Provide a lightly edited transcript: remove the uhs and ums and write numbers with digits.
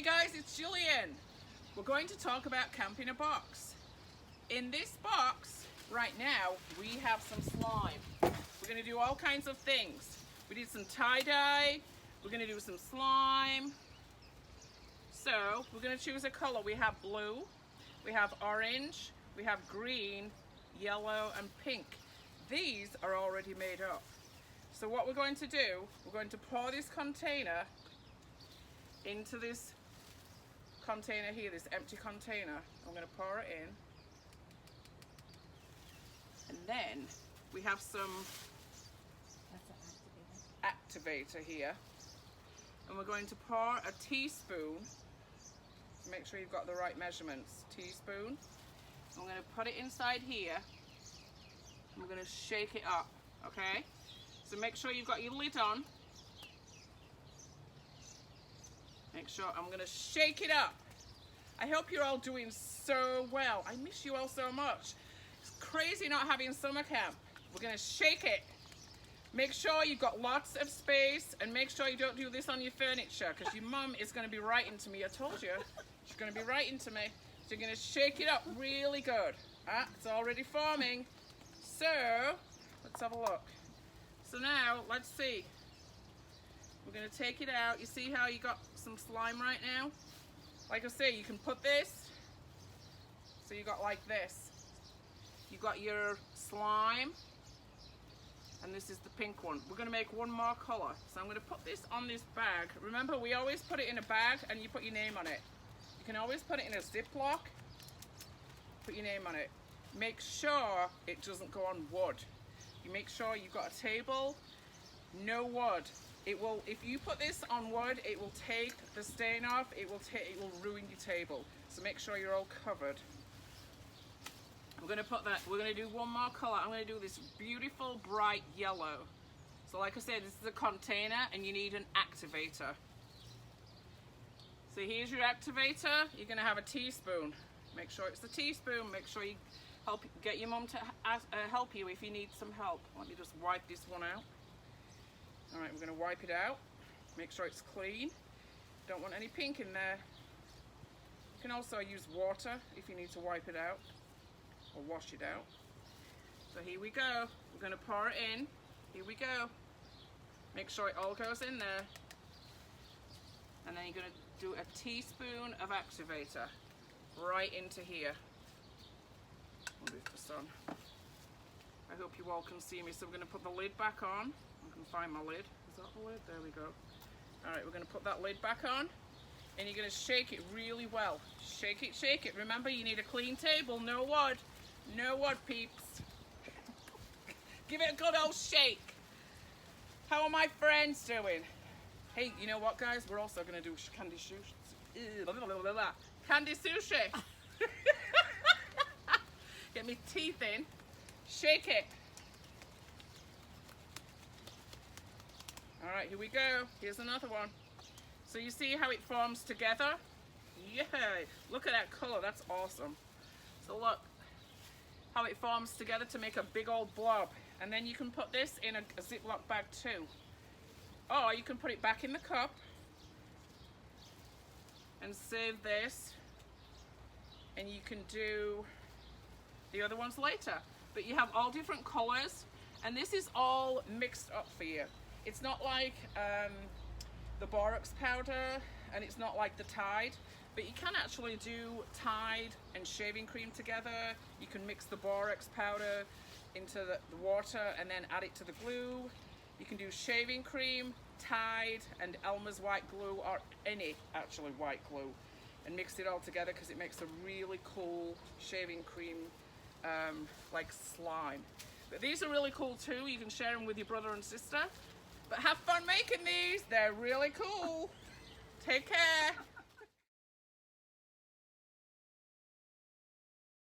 Hey guys, it's Gillian. We're going to talk about camp in a box. In this box, right now, we have some slime. We're going to do all kinds of things. We did some tie-dye. We're going to do some slime. So, we're going to choose a color. We have blue, we have orange, we have green, yellow, and pink. These are already made up. So what we're going to do, we're going to pour this container into this container here, this empty container. I'm going to pour it in. And then we have some activator here. And we're going to pour a teaspoon. Make sure you've got the right measurements. Teaspoon. I'm going to put it inside here. And we're going to shake it up. Okay? So make sure you've got your lid on. Make sure I'm going to shake it up. I hope you're all doing so well. I miss you all so much. It's crazy not having summer camp. We're going to shake it. Make sure you've got lots of space, and make sure you don't do this on your furniture, because your mum is going to be writing to me. I told you. She's going to be writing to me. So you're going to shake it up really good. It's already forming. So, let's have a look. So now, let's see. We're going to take it out. You see how you got some slime right now? Like I say, you can put this. So you got like this. You got your slime. And this is the pink one. We're going to make one more color. So I'm going to put this on this bag. Remember, we always put it in a bag and you put your name on it. You can always put it in a Ziploc. Put your name on it. Make sure it doesn't go on wood. You make sure you've got a table. No wood. It will, if you put this on wood, it will take the stain off. It will ruin your table. So make sure you're all covered. We're going to put that. We're going to do one more color. I'm going to do this beautiful bright yellow. So like I said, this is a container, and you need an activator. So here's your activator. You're going to have a teaspoon. Make sure it's a teaspoon. Make sure you get your mum to help you if you need some help. Let me just wipe this one out. All right, we're going to wipe it out. Make sure it's clean. Don't want any pink in there. You can also use water if you need to wipe it out or wash it out. So here we go. We're going to pour it in. Here we go. Make sure it all goes in there. And then you're going to do a teaspoon of activator right into here. I'll move this on. I hope you all can see me. So we're going to put the lid back on. I can find my lid. Is that the lid? There we go. All right, we're going to put that lid back on. And you're going to shake it really well. Shake it, shake it. Remember, you need a clean table. No wood. No wood, peeps. Give it a good old shake. How are my friends doing? Hey, you know what, guys? We're also going to do candy sushi. Candy sushi. Get me teeth in. Shake it. All right, here we go. Here's another one. So you see how it forms together? Yeah, look at that color. That's awesome. So look how it forms together to make a big old blob. And then you can put this in a Ziploc bag too. Or you can put it back in the cup and save this. And you can do the other ones later. But you have all different colors. And this is all mixed up for you. It's not like the borax powder, and it's not like the Tide, but you can actually do Tide and shaving cream together. You can mix the borax powder into the water and then add it to the glue. You can do shaving cream, Tide, and Elmer's white glue, or any actually white glue, and mix it all together because it makes a really cool shaving cream like slime. But these are really cool too. You can share them with your brother and sister. But have fun making these. They're really cool. Take care.